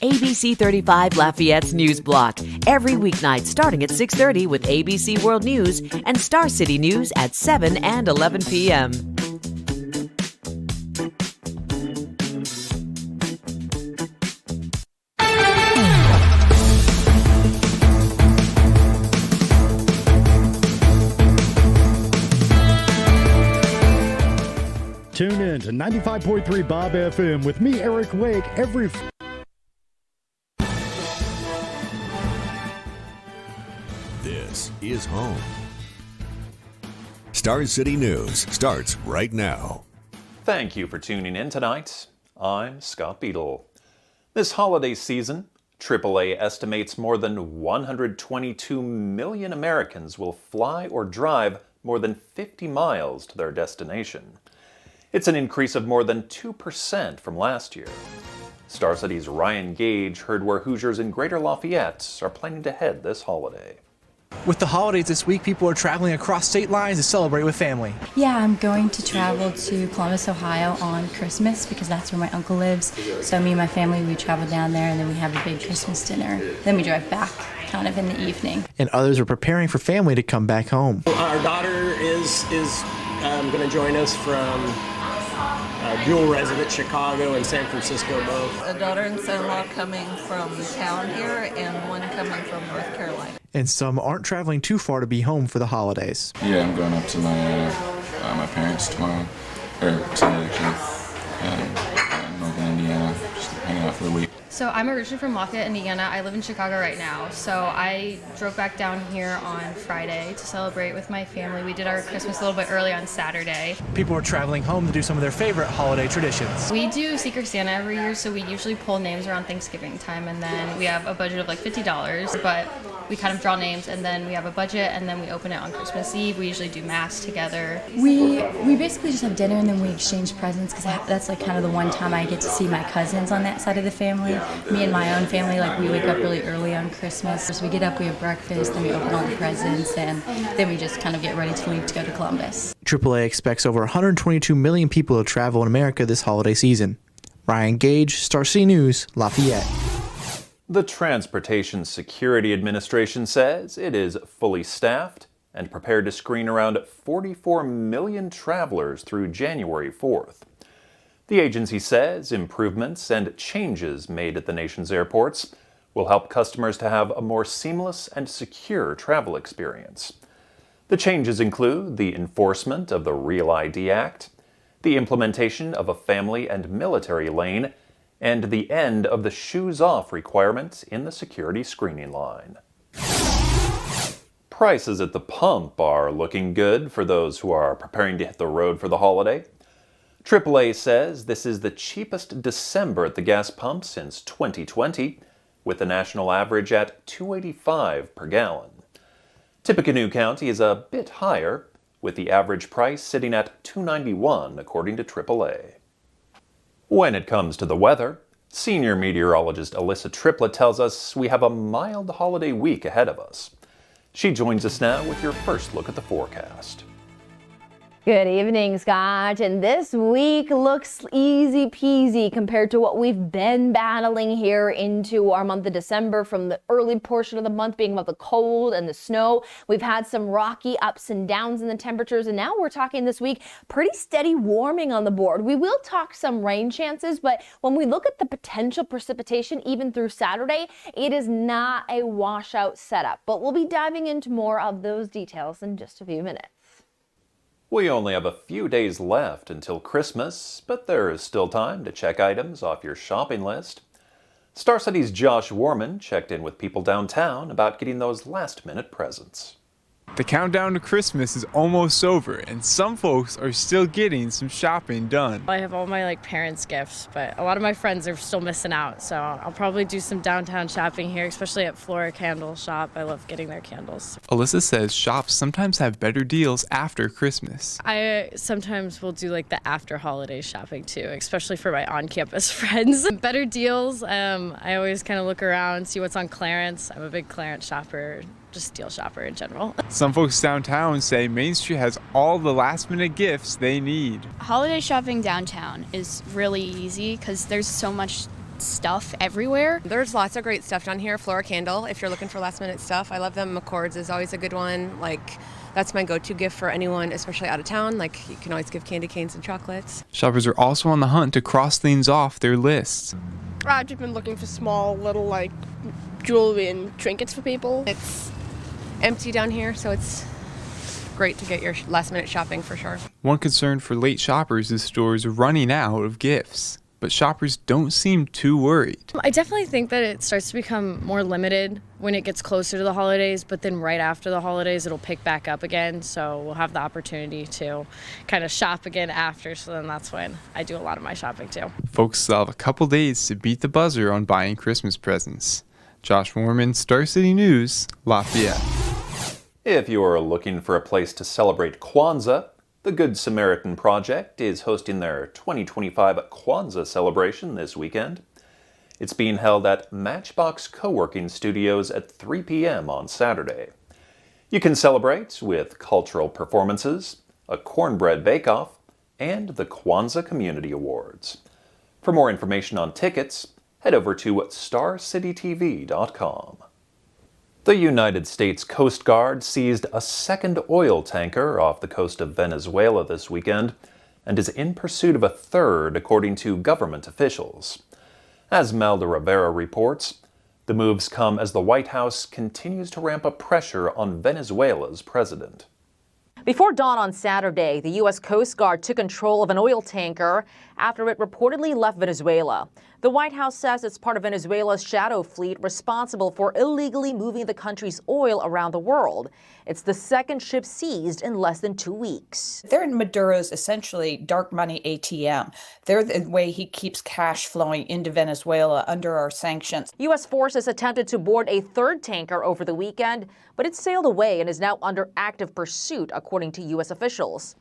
ABC 35 Lafayette's News Block, every weeknight starting at 6:30 with ABC World News and Star City News at 7 and 11 p.m. Tune in to 95.3 Bob FM with me, Eric Wake, every... This is home. Star City News starts right now. Thank you for tuning in tonight. I'm Scott Beadle. This holiday season, AAA estimates more than 122 million Americans will fly or drive more than 50 miles to their destination. It's an increase of more than 2% from last year. Star City's Ryan Gage heard where Hoosiers in Greater Lafayette are planning to head this holiday. With the holidays this week, people are traveling across state lines to celebrate with family. Yeah, I'm going to travel to Columbus, Ohio on Christmas because that's where my uncle lives. So me and my family, we travel down there and then we have a big Christmas dinner. Then we drive back kind of in the evening. And others are preparing for family to come back home. Our daughter is going to join us from dual resident Chicago and San Francisco both. A daughter and son-in-law coming from town here and one coming from North Carolina. And some aren't traveling too far to be home for the holidays. Yeah, I'm going up to my parents tomorrow, or today actually, Northern Indiana, just hanging out for the week. So I'm originally from Lafayette, Indiana. I live in Chicago right now. So I drove back down here on Friday to celebrate with my family. We did our Christmas a little bit early on Saturday. People are traveling home to do some of their favorite holiday traditions. We do Secret Santa every year, so we usually pull names around Thanksgiving time, and then we have a budget of like $50, but we kind of draw names, and then we have a budget, and then we open it on Christmas Eve. We usually do Mass together. We basically just have dinner and then we exchange presents because that's like kind of the one time I get to see my cousins on that side of the family. Me and my own family, like we wake up really early on Christmas. So we get up, we have breakfast, then we open all the presents, and then we just kind of get ready to leave to go to Columbus. AAA expects over 122 million people to travel in America this holiday season. Ryan Gage, Star City News, Lafayette. The Transportation Security Administration says it is fully staffed and prepared to screen around 44 million travelers through January 4th. The agency says improvements and changes made at the nation's airports will help customers to have a more seamless and secure travel experience. The changes include the enforcement of the Real ID Act, the implementation of a family and military lane, and the end of the shoes-off requirement in the security screening line. Prices at the pump are looking good for those who are preparing to hit the road for the holiday. AAA says this is the cheapest December at the gas pump since 2020, with the national average at $2.85 per gallon. Tippecanoe County is a bit higher, with the average price sitting at $2.91 according to AAA. When it comes to the weather, senior meteorologist Alyssa Triplett tells us we have a mild holiday week ahead of us. She joins us now with your first look at the forecast. Good evening, Scott. And this week looks easy peasy compared to what we've been battling here into our month of December, from the early portion of the month being about the cold and the snow. We've had some rocky ups and downs in the temperatures, and now we're talking this week pretty steady warming on the board. We will talk some rain chances, but when we look at the potential precipitation even through Saturday, it is not a washout setup. But we'll be diving into more of those details in just a few minutes. We only have a few days left until Christmas, but there is still time to check items off your shopping list. Star City's Josh Warman checked in with people downtown about getting those last-minute presents. The countdown to Christmas is almost over, and some folks are still getting some shopping done. I have all my parents' gifts, but a lot of my friends are still missing out, so I'll probably do some downtown shopping here, especially at Flora Candle Shop. I love getting their candles. Alyssa says shops sometimes have better deals after Christmas. I sometimes will do the after holiday shopping too, especially for my on-campus friends. Better deals. I always kind of look around, see what's on clearance. I'm a big clearance shopper. Just deal shopper in general. Some folks downtown say Main Street has all the last-minute gifts they need. Holiday shopping downtown is really easy because there's so much stuff everywhere. There's lots of great stuff down here. Flora Candle, if you're looking for last minute stuff. I love them. McCord's is always a good one. Like, that's my go-to gift for anyone, especially out of town. Like, you can always give candy canes and chocolates. Shoppers are also on the hunt to cross things off their lists. I've just been looking for small little like jewelry and trinkets for people. It's empty down here, so it's great to get your last minute shopping for sure. One concern for late shoppers is stores running out of gifts, but shoppers don't seem too worried. I definitely think that it starts to become more limited when it gets closer to the holidays, but then right after the holidays it'll pick back up again, so we'll have the opportunity to kind of shop again after, so then that's when I do a lot of my shopping too. Folks still have a couple days to beat the buzzer on buying Christmas presents. Josh Warman, Star City News, Lafayette. If you're looking for a place to celebrate Kwanzaa, the Good Samaritan Project is hosting their 2025 Kwanzaa celebration this weekend. It's being held at Matchbox Co-working Studios at 3 p.m. on Saturday. You can celebrate with cultural performances, a cornbread bake-off, and the Kwanzaa Community Awards. For more information on tickets, head over to starcitytv.com. The United States Coast Guard seized a second oil tanker off the coast of Venezuela this weekend and is in pursuit of a third, according to government officials. As Melda Rivera reports, the moves come as the White House continues to ramp up pressure on Venezuela's president. Before dawn on Saturday, the U.S. Coast Guard took control of an oil tanker after it reportedly left Venezuela. The White House says it's part of Venezuela's shadow fleet responsible for illegally moving the country's oil around the world. It's the second ship seized in less than 2 weeks. They're Maduro's essentially dark money ATM. They're the way he keeps cash flowing into Venezuela under our sanctions. U.S. forces attempted to board a third tanker over the weekend, but it sailed away and is now under active pursuit, according to U.S. officials.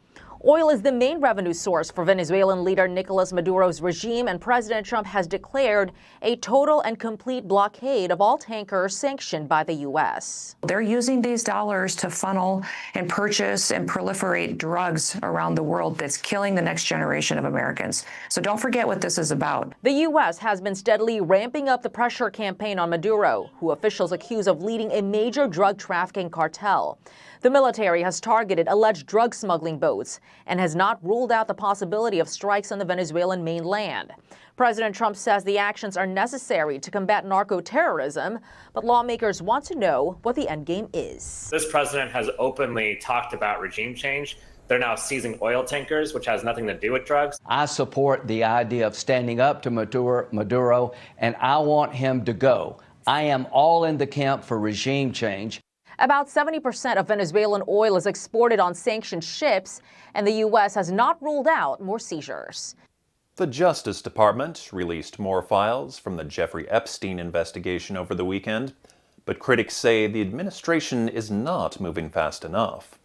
Oil is the main revenue source for Venezuelan leader Nicolas Maduro's regime, and President Trump has declared a total and complete blockade of all tankers sanctioned by the U.S. They're using these dollars to funnel and purchase and proliferate drugs around the world that's killing the next generation of Americans. So don't forget what this is about. The U.S. has been steadily ramping up the pressure campaign on Maduro, who officials accuse of leading a major drug trafficking cartel. The military has targeted alleged drug smuggling boats and has not ruled out the possibility of strikes on the Venezuelan mainland. President Trump says the actions are necessary to combat narco-terrorism, but lawmakers want to know what the endgame is. This president has openly talked about regime change. They're now seizing oil tankers, which has nothing to do with drugs. I support the idea of standing up to Maduro, and I want him to go. I am all in the camp for regime change. About 70% of Venezuelan oil is exported on sanctioned ships, and the U.S. has not ruled out more seizures. The Justice Department released more files from the Jeffrey Epstein investigation over the weekend, but critics say the administration is not moving fast enough.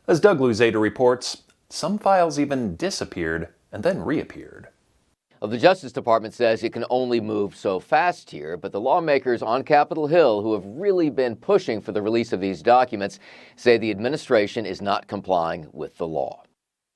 As Doug Luzada reports, some files even disappeared and then reappeared. Well, the Justice Department says it can only move so fast here, but the lawmakers on Capitol Hill who have really been pushing for the release of these documents say the administration is not complying with the law.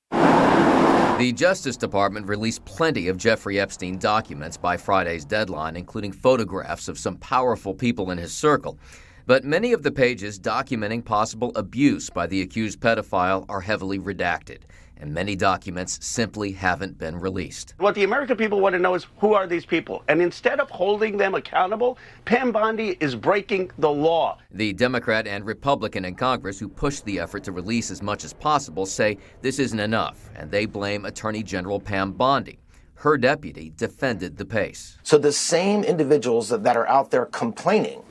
The Justice Department released plenty of Jeffrey Epstein documents by Friday's deadline, including photographs of some powerful people in his circle. But many of the pages documenting possible abuse by the accused pedophile are heavily redacted, and many documents simply haven't been released. What the American people want to know is, who are these people? And instead of holding them accountable, Pam Bondi is breaking the law. The Democrat and Republican in Congress who pushed the effort to release as much as possible say this isn't enough, and they blame Attorney General Pam Bondi. Her deputy defended the pace. So the same individuals that are out there complaining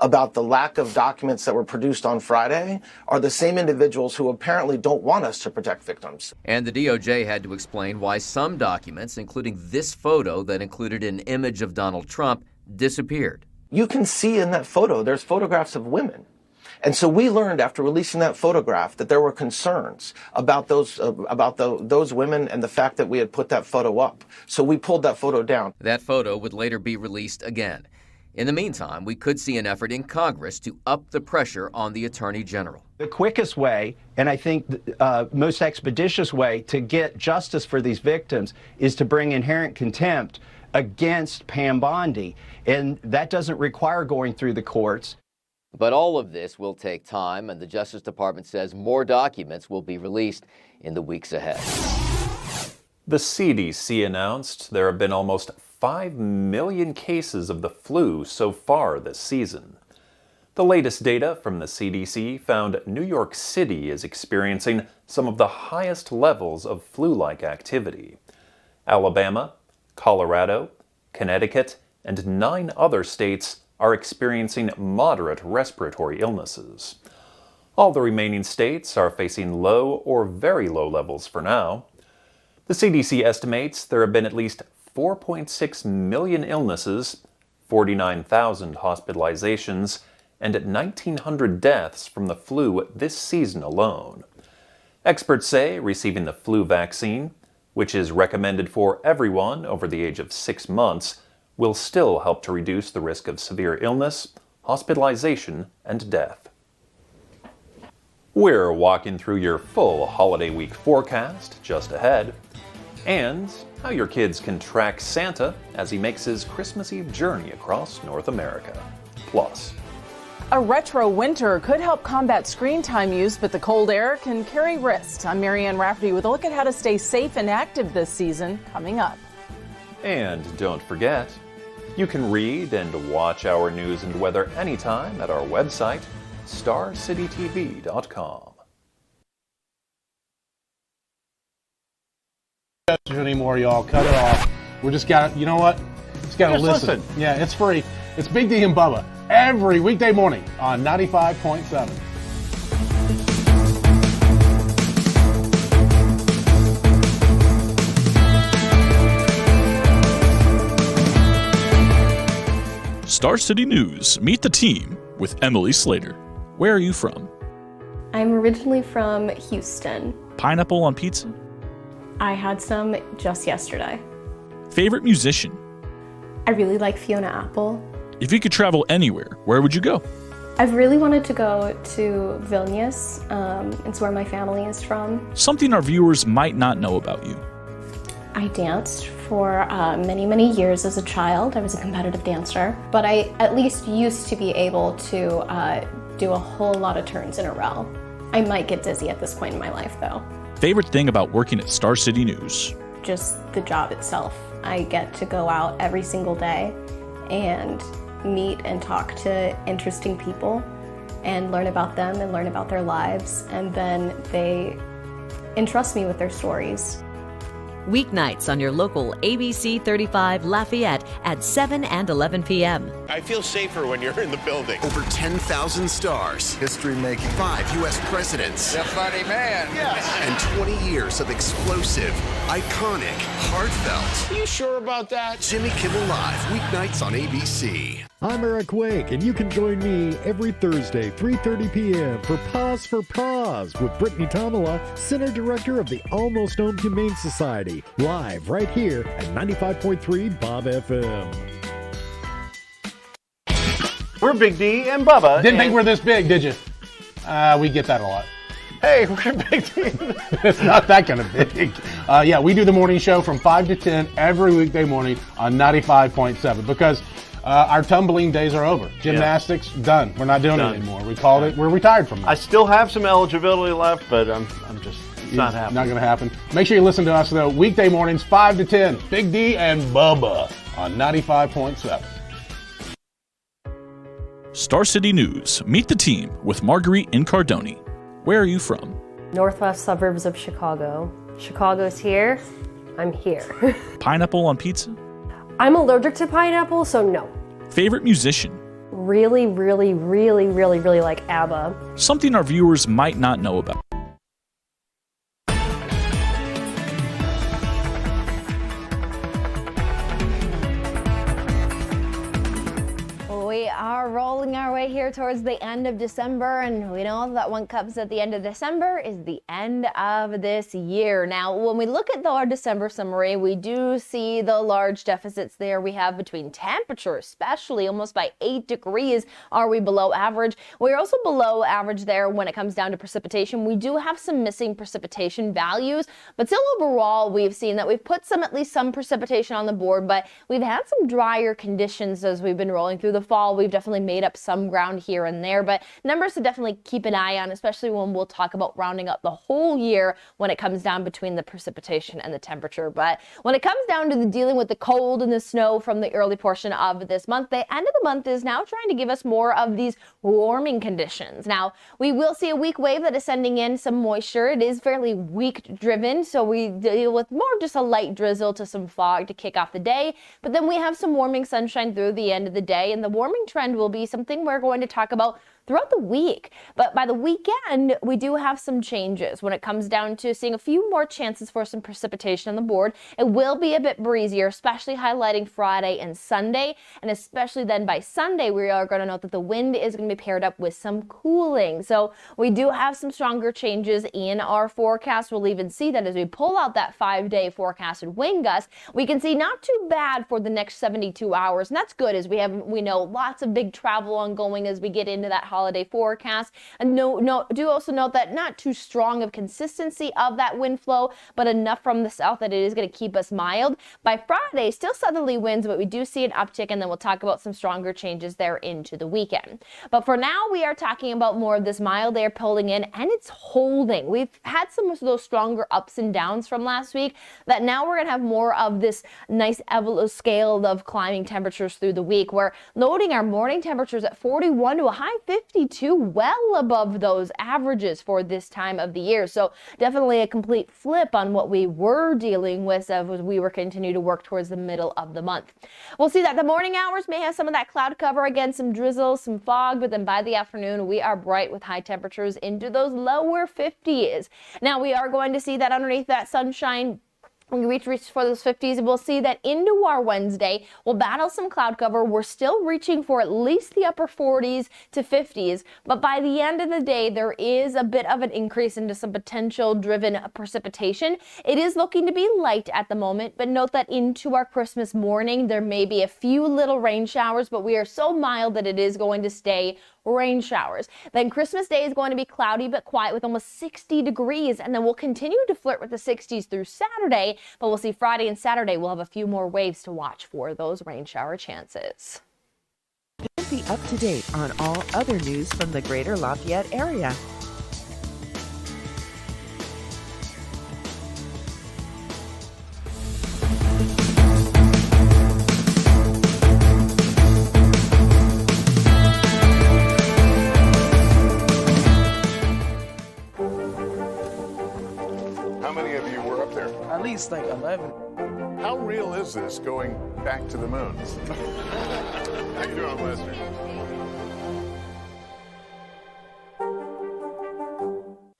about the lack of documents that were produced on Friday are the same individuals who apparently don't want us to protect victims. And the DOJ had to explain why some documents, including this photo that included an image of Donald Trump, disappeared. You can see in that photo, there's photographs of women. And so we learned after releasing that photograph that there were concerns about those women and the fact that we had put that photo up. So we pulled that photo down. That photo would later be released again. In the meantime, we could see an effort in Congress to up the pressure on the Attorney General. The quickest way, and I think most expeditious way to get justice for these victims is to bring inherent contempt against Pam Bondi, and that doesn't require going through the courts. But all of this will take time, and the Justice Department says more documents will be released in the weeks ahead. The CDC announced there have been almost 5 million cases of the flu so far this season. The latest data from the CDC found New York City is experiencing some of the highest levels of flu-like activity. Alabama, Colorado, Connecticut, and 9 other states are experiencing moderate respiratory illnesses. All the remaining states are facing low or very low levels for now. The CDC estimates there have been at least 4.6 million illnesses, 49,000 hospitalizations, and 1,900 deaths from the flu this season alone. Experts say receiving the flu vaccine, which is recommended for everyone over the age of 6 months, will still help to reduce the risk of severe illness, hospitalization, and death. We're walking through your full holiday week forecast just ahead, and how your kids can track Santa as he makes his Christmas Eve journey across North America. Plus, a retro winter could help combat screen time use, but the cold air can carry risks. I'm Marianne Rafferty with a look at how to stay safe and active this season, coming up. and don't forget, you can read and watch our news and weather anytime at our website, starcitytv.com. Anymore, y'all. Cut it off. We're just gotta, you know what? Just gotta listen. Yeah, it's free. It's Big D and Bubba every weekday morning on 95.7. Star City News. Meet the team with Emily Slater. Where are you from? I'm originally from Houston. Pineapple on pizza? I had some just yesterday. Favorite musician? I really like Fiona Apple. If you could travel anywhere, where would you go? I've really wanted to go to Vilnius. It's where my family is from. Something our viewers might not know about you. I danced for many, many years as a child. I was a competitive dancer, but I at least used to be able to do a whole lot of turns in a row. I might get dizzy at this point in my life, though. Favorite thing about working at Star City News? Just the job itself. I get to go out every single day and meet and talk to interesting people and learn about them and learn about their lives, and then they entrust me with their stories. Weeknights on your local ABC 35 Lafayette at 7 and 11 p.m. I feel safer when you're in the building. Over 10,000 stars. History making. 5 U.S. presidents. The funny man. Yes. And 20 years of explosive, iconic, heartfelt. Are you sure about that? Jimmy Kimmel Live, weeknights on ABC. I'm Eric Wake, and you can join me every Thursday, 3:30 p.m. for Pause for Pause with Brittany Tamala, Center Director of the Almost Home Humane Society, live right here at 95.3 Bob FM. We're Big D and Bubba. Didn't think we're this big, did you? We get that a lot. Hey, we're Big D. It's not that kind of big. Yeah, we do the morning show from 5 to 10 every weekday morning on 95.7 because our tumbling days are over. Gymnastics, done. We're not doing it anymore. We called it. We're retired from it. I still have some eligibility left, but I'm just, it's not happening. Not going to happen. Make sure you listen to us, though, weekday mornings, 5 to 10. Big D and Bubba on 95.7. Star City News. Meet the team with Marguerite Incardoni. Where are you from? Northwest suburbs of Chicago. Chicago's here. I'm here. Pineapple on pizza? I'm allergic to pineapple, so no. Favorite musician? Really, really, really, really, really like ABBA. Something our viewers might not know about. We are are rolling our way here towards the end of December, and we know that what comes at the end of December is the end of this year. Now, when we look at our December summary, we do see the large deficits there we have between temperature, especially almost by 8 degrees are we below average. We're also below average there when it comes down to precipitation. We do have some missing precipitation values, but still overall, we've seen that we've put at least some precipitation on the board, but we've had some drier conditions as we've been rolling through the fall. We've definitely made up some ground here and there, but numbers to definitely keep an eye on, especially when we'll talk about rounding up the whole year when it comes down between the precipitation and the temperature. But when it comes down to the dealing with the cold and the snow from the early portion of this month, the end of the month is now trying to give us more of these warming conditions. Now, we will see a weak wave that is sending in some moisture. It is fairly weak driven, so we deal with more of just a light drizzle to some fog to kick off the day, but then we have some warming sunshine through the end of the day, and the warming trend will be something we're going to talk about throughout the week. But by the weekend, we do have some changes when it comes down to seeing a few more chances for some precipitation on the board. It will be a bit breezier, especially highlighting Friday and Sunday. And especially then by Sunday, we are going to note that the wind is going to be paired up with some cooling. So we do have some stronger changes in our forecast. We'll even see that as we pull out that 5-day forecasted wind gust, we can see not too bad for the next 72 hours. And that's good as we know lots of big travel ongoing as we get into that holiday forecast. And do also note that not too strong of consistency of that wind flow, but enough from the south that it is going to keep us mild. By Friday, still southerly winds, but we do see an uptick, and then we'll talk about some stronger changes there into the weekend. But for now, we are talking about more of this mild air pulling in, and it's holding. We've had some of those stronger ups and downs from last week that now we're going to have more of this nice scale of climbing temperatures through the week. We're noting our morning temperatures at 41 to a high 52, well above those averages for this time of the year. So definitely a complete flip on what we were dealing with as we were continuing to work towards the middle of the month. We'll see that the morning hours may have some of that cloud cover, again, some drizzle, some fog, but then by the afternoon, we are bright with high temperatures into those lower 50s. Now we are going to see that underneath that sunshine, when we reach for those 50s, we'll see that into our Wednesday, we'll battle some cloud cover. We're still reaching for at least the upper 40s to 50s, but by the end of the day, there is a bit of an increase into some potential driven precipitation. It is looking to be light at the moment, but note that into our Christmas morning, there may be a few little rain showers, but we are so mild that it is going to stay rain showers. Then Christmas Day is going to be cloudy but quiet with almost 60 degrees, and then we'll continue to flirt with the 60s through Saturday, but we'll see Friday and Saturday we'll have a few more waves to watch for those rain shower chances. Be up to date on all other news from the greater Lafayette area. At least like 11. How real is this going back to the moon? How you doing, Lester?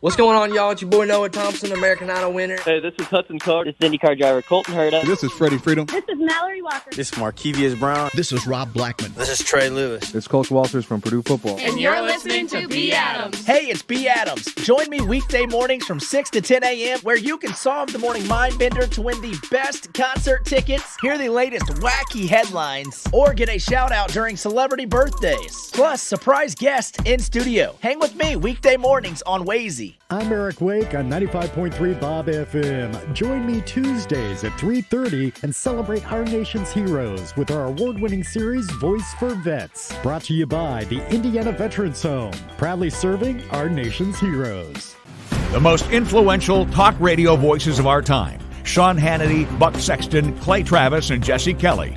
What's going on, y'all? It's your boy Noah Thompson, American Idol winner. Hey, this is Hudson Clark. This is IndyCar driver Colton Herta. This is Freddie Freedom. This is Mallory Walker. This is Markevius Brown. This is Rob Blackman. This is Trey Lewis. It's Coach Walters from Purdue Football. And you're listening to B. Adams. Hey, it's B. Adams. Join me weekday mornings from 6 to 10 a.m. where you can solve the morning mind bender to win the best concert tickets, hear the latest wacky headlines, or get a shout out during celebrity birthdays. Plus, surprise guests in studio. Hang with me weekday mornings on Wazy. I'm Eric Wake on 95.3 Bob FM. Join me Tuesdays at 3:30 and celebrate our nation's heroes with our award-winning series Voice for Vets. Brought to you by the Indiana Veterans Home, proudly serving our nation's heroes. The most influential talk radio voices of our time: Sean Hannity, Buck Sexton, Clay Travis, and Jesse Kelly.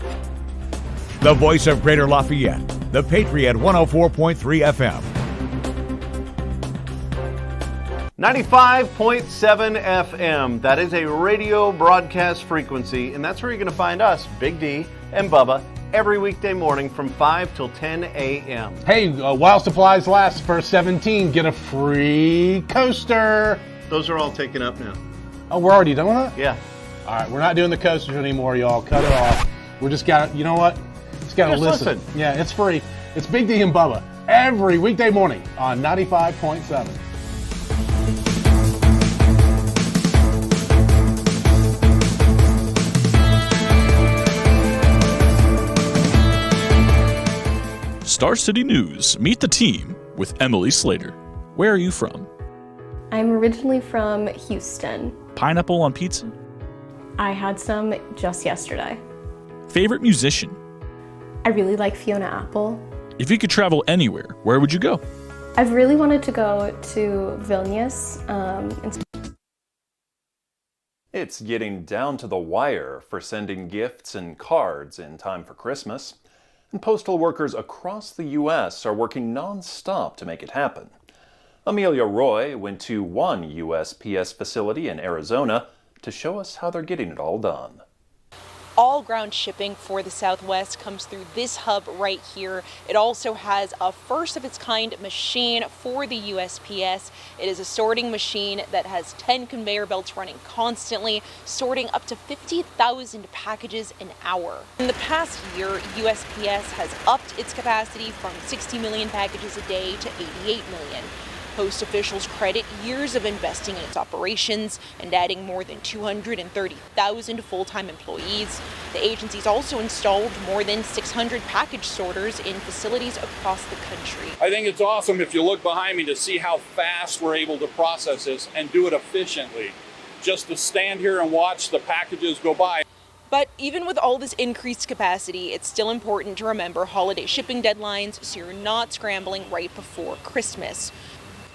The voice of Greater Lafayette, the Patriot 104.3 FM. 95.7 FM. That is a radio broadcast frequency, and that's where you're going to find us, Big D and Bubba, every weekday morning from 5 till 10 a.m. Hey, while supplies last, for 17, get a free coaster. Those are all taken up now. Oh, we're already done with that? Yeah. All right, we're not doing the coasters anymore, y'all. Cut it off. We're just got to, you know what? Just got to listen. Yeah, it's free. It's Big D and Bubba every weekday morning on 95.7. Star City News. Meet the team with Emily Slater. Where are you from? I'm originally from Houston. Pineapple on pizza? I had some just yesterday. Favorite musician? I really like Fiona Apple. If you could travel anywhere, where would you go? I've really wanted to go to Vilnius. It's getting down to the wire for sending gifts and cards in time for Christmas. And postal workers across the U.S. are working non-stop to make it happen. Amelia Roy went to one USPS facility in Arizona to show us how they're getting it all done. All ground shipping for the Southwest comes through this hub right here. It also has a first-of-its-kind machine for the USPS. It is a sorting machine that has 10 conveyor belts running constantly, sorting up to 50,000 packages an hour. In the past year, USPS has upped its capacity from 60 million packages a day to 88 million. Post officials credit years of investing in its operations and adding more than 230,000 full-time employees. The agency's also installed more than 600 package sorters in facilities across the country. I think it's awesome if you look behind me to see how fast we're able to process this and do it efficiently. Just to stand here and watch the packages go by. But even with all this increased capacity, it's still important to remember holiday shipping deadlines so you're not scrambling right before Christmas.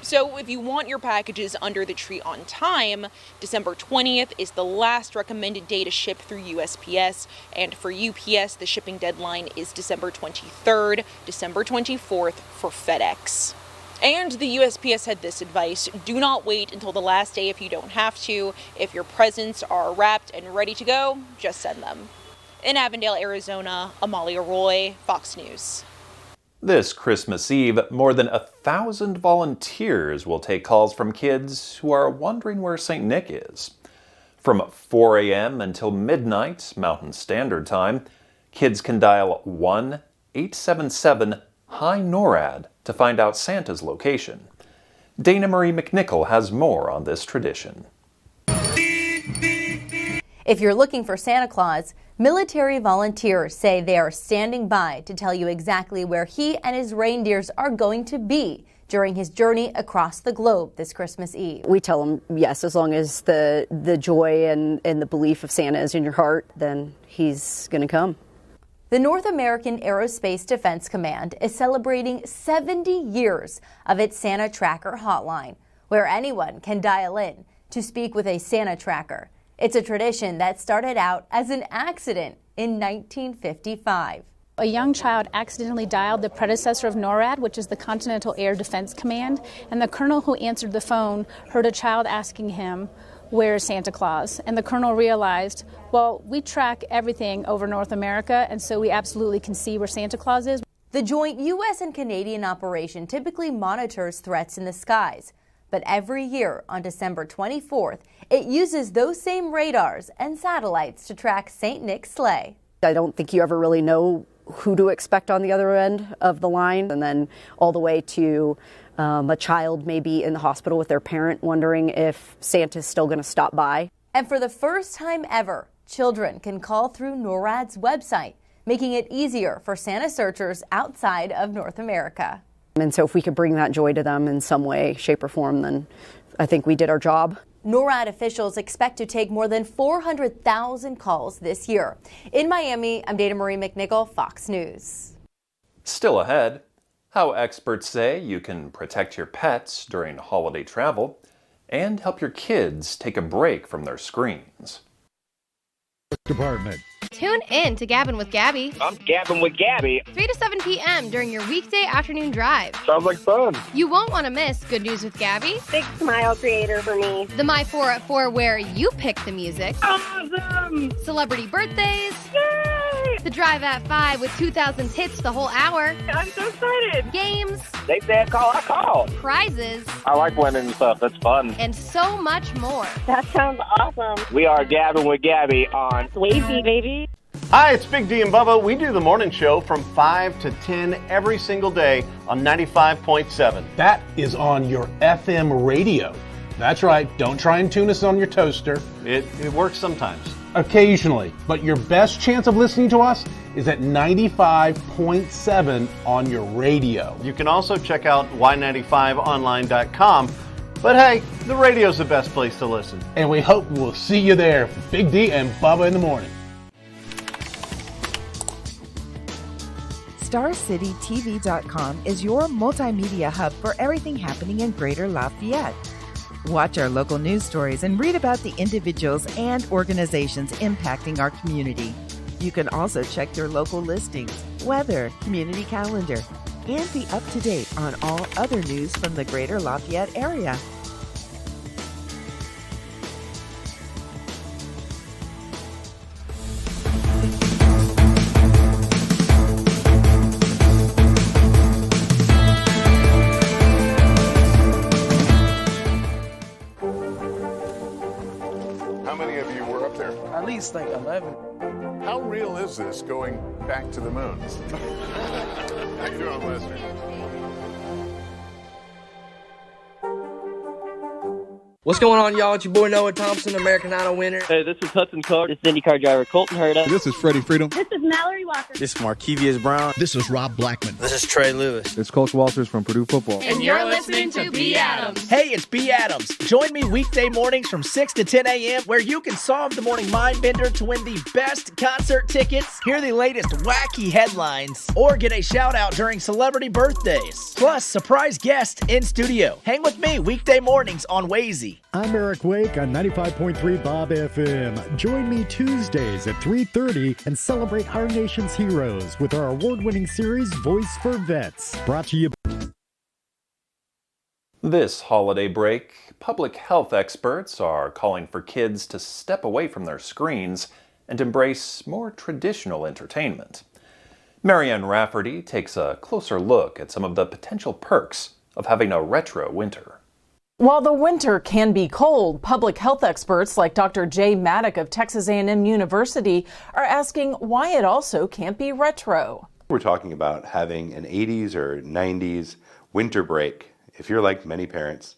So if you want your packages under the tree on time, December 20th is the last recommended day to ship through USPS. And for UPS, the shipping deadline is December 23rd, December 24th for FedEx. And the USPS had this advice: do not wait until the last day if you don't have to. If your presents are wrapped and ready to go, just send them. In Avondale, Arizona, Amalia Roy, Fox News. This Christmas Eve, more than 1,000 volunteers will take calls from kids who are wondering where St. Nick is. From 4 a.m. until midnight Mountain Standard Time, kids can dial 1-877-HI-NORAD to find out Santa's location. Dana Marie McNichol has more on this tradition. If you're looking for Santa Claus, military volunteers say they are standing by to tell you exactly where he and his reindeers are going to be during his journey across the globe this Christmas Eve. We tell them, yes, as long as the joy and the belief of Santa is in your heart, then he's going to come. The North American Aerospace Defense Command is celebrating 70 years of its Santa Tracker hotline, where anyone can dial in to speak with a Santa Tracker. It's a tradition that started out as an accident in 1955. A young child accidentally dialed the predecessor of NORAD, which is the Continental Air Defense Command, and the colonel who answered the phone heard a child asking him, "Where's Santa Claus?" And the colonel realized, well, we track everything over North America, and so we absolutely can see where Santa Claus is. The joint U.S. and Canadian operation typically monitors threats in the skies. But every year on December 24th, it uses those same radars and satellites to track St. Nick's sleigh. I don't think you ever really know who to expect on the other end of the line, and then all the way to a child maybe in the hospital with their parent wondering if Santa's still going to stop by. And for the first time ever, children can call through NORAD's website, making it easier for Santa searchers outside of North America. And so if we could bring that joy to them in some way, shape, or form, then I think we did our job. NORAD officials expect to take more than 400,000 calls this year. In Miami, I'm Dana Marie McNichol, Fox News. Still ahead, how experts say you can protect your pets during holiday travel and help your kids take a break from their screens. Department. Tune in to Gabbin' with Gabby. I'm Gabbin' with Gabby. 3 to 7 p.m. during your weekday afternoon drive. Sounds like fun. You won't want to miss Good News with Gabby. Big smile creator for me. The My 4 at 4 where you pick the music. Awesome. Celebrity birthdays. Yay. The Drive at 5 with 2000 hits the whole hour. I'm so excited. Games. They said call, I call. Prizes. I like winning stuff. That's fun. And so much more. That sounds awesome. We are Gabbin' with Gabby on Swayze, baby. Hi, it's Big D and Bubba. We do the morning show from 5 to 10 every single day on 95.7. That is on your FM radio. That's right. Don't try and tune us on your toaster. It works sometimes. Occasionally. But your best chance of listening to us is at 95.7 on your radio. You can also check out y95online.com. But hey, the radio's the best place to listen. And we hope we'll see you there. Big D and Bubba in the morning. StarCityTV.com is your multimedia hub for everything happening in Greater Lafayette. Watch our local news stories and read about the individuals and organizations impacting our community. You can also check your local listings, weather, community calendar, and be up to date on all other news from the Greater Lafayette area. At least like 11. How real is this going back to the moon? How you doing, Lester? What's going on, y'all? It's your boy Noah Thompson, American Idol winner. Hey, this is Hudson Clark. This is IndyCar driver Colton Herta. This is Freddie Freedom. This is Mallory Walker. This is Markevius Brown. This is Rob Blackman. This is Trey Lewis. It's Coach Walters from Purdue Football. And you're listening to B. Adams. Hey, it's B. Adams. Join me weekday mornings from 6 to 10 a.m. where you can solve the morning mind bender to win the best concert tickets, hear the latest wacky headlines, or get a shout out during celebrity birthdays. Plus, surprise guests in studio. Hang with me weekday mornings on Wazy. I'm Eric Wake on 95.3 Bob FM. Join me Tuesdays at 3:30 and celebrate our nation's heroes with our award-winning series, Voice for Vets. Brought to you. This holiday break, public health experts are calling for kids to step away from their screens and embrace more traditional entertainment. Marianne Rafferty takes a closer look at some of the potential perks of having a retro winter. While the winter can be cold, public health experts like Dr. Jay Maddock of Texas A&M University are asking why it also can't be retro. We're talking about having an 80s or 90s winter break. If you're like many parents,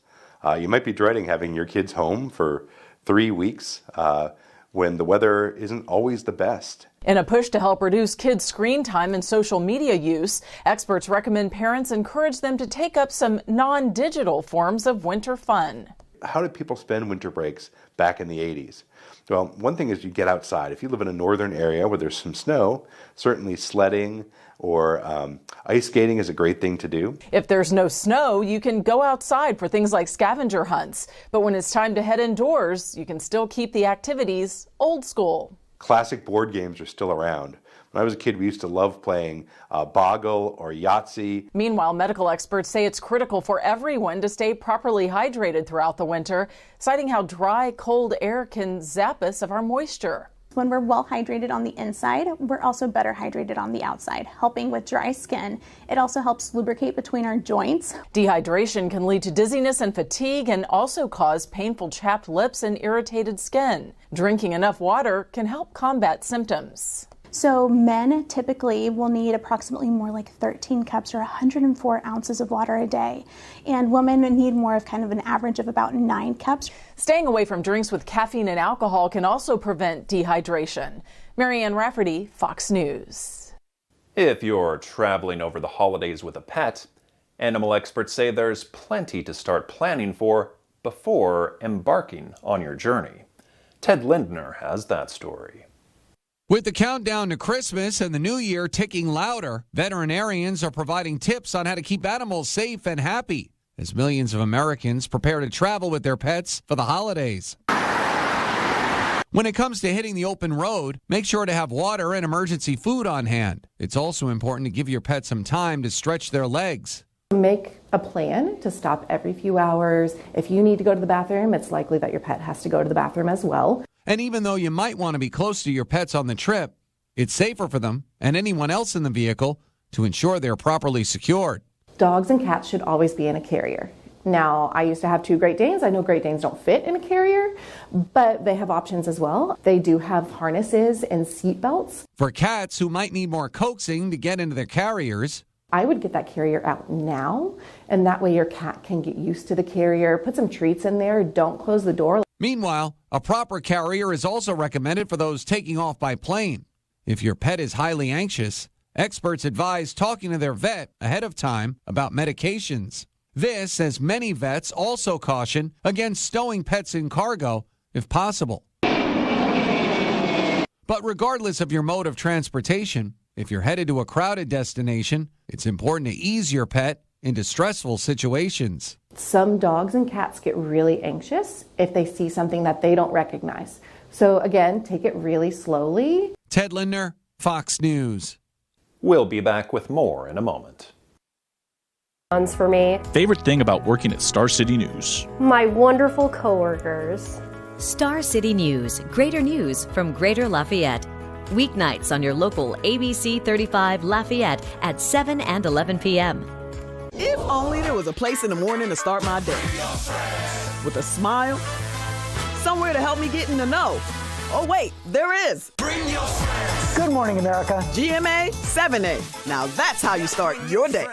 you might be dreading having your kids home for 3 weeks when the weather isn't always the best. In a push to help reduce kids' screen time and social media use, experts recommend parents encourage them to take up some non-digital forms of winter fun. How did people spend winter breaks back in the 80s? Well, one thing is you get outside. If you live in a northern area where there's some snow, certainly sledding or ice skating is a great thing to do. If there's no snow, you can go outside for things like scavenger hunts. But when it's time to head indoors, you can still keep the activities old school. Classic board games are still around. When I was a kid, we used to love playing Boggle or Yahtzee. Meanwhile, medical experts say it's critical for everyone to stay properly hydrated throughout the winter, citing how dry, cold air can zap us of our moisture. When we're well hydrated on the inside, we're also better hydrated on the outside, helping with dry skin. It also helps lubricate between our joints. Dehydration can lead to dizziness and fatigue and also cause painful chapped lips and irritated skin. Drinking enough water can help combat symptoms. So men typically will need approximately more like 13 cups or 104 ounces of water a day. And women need more of kind of an average of about 9 cups. Staying away from drinks with caffeine and alcohol can also prevent dehydration. Marianne Rafferty, Fox News. If you're traveling over the holidays with a pet, animal experts say there's plenty to start planning for before embarking on your journey. Ted Lindner has that story. With the countdown to Christmas and the New Year ticking louder, veterinarians are providing tips on how to keep animals safe and happy as millions of Americans prepare to travel with their pets for the holidays. When it comes to hitting the open road, make sure to have water and emergency food on hand. It's also important to give your pet some time to stretch their legs. Make a plan to stop every few hours. If you need to go to the bathroom, it's likely that your pet has to go to the bathroom as well. And even though you might want to be close to your pets on the trip, it's safer for them and anyone else in the vehicle to ensure they're properly secured. Dogs and cats should always be in a carrier. Now, I used to have 2 Great Danes. I know Great Danes don't fit in a carrier, but they have options as well. They do have harnesses and seat belts. For cats who might need more coaxing to get into their carriers, I would get that carrier out now, and that way your cat can get used to the carrier. Put some treats in there. Don't close the door. Meanwhile, a proper carrier is also recommended for those taking off by plane. If your pet is highly anxious, experts advise talking to their vet ahead of time about medications. This, as many vets also caution against stowing pets in cargo if possible. But regardless of your mode of transportation, if you're headed to a crowded destination, it's important to ease your pet into stressful situations. Some dogs and cats get really anxious if they see something that they don't recognize. So again, take it really slowly. Ted Lindner, Fox News. We'll be back with more in a moment. For me, favorite thing about working at Star City News? My wonderful coworkers. Star City News, greater news from Greater Lafayette. Weeknights on your local ABC 35 Lafayette at 7 and 11 p.m. If only there was a place in the morning to start my day. With a smile, somewhere to help me get in the know. Oh wait, there is. Bring your friends. Good morning, America. GMA 7A. Now that's how you start your day.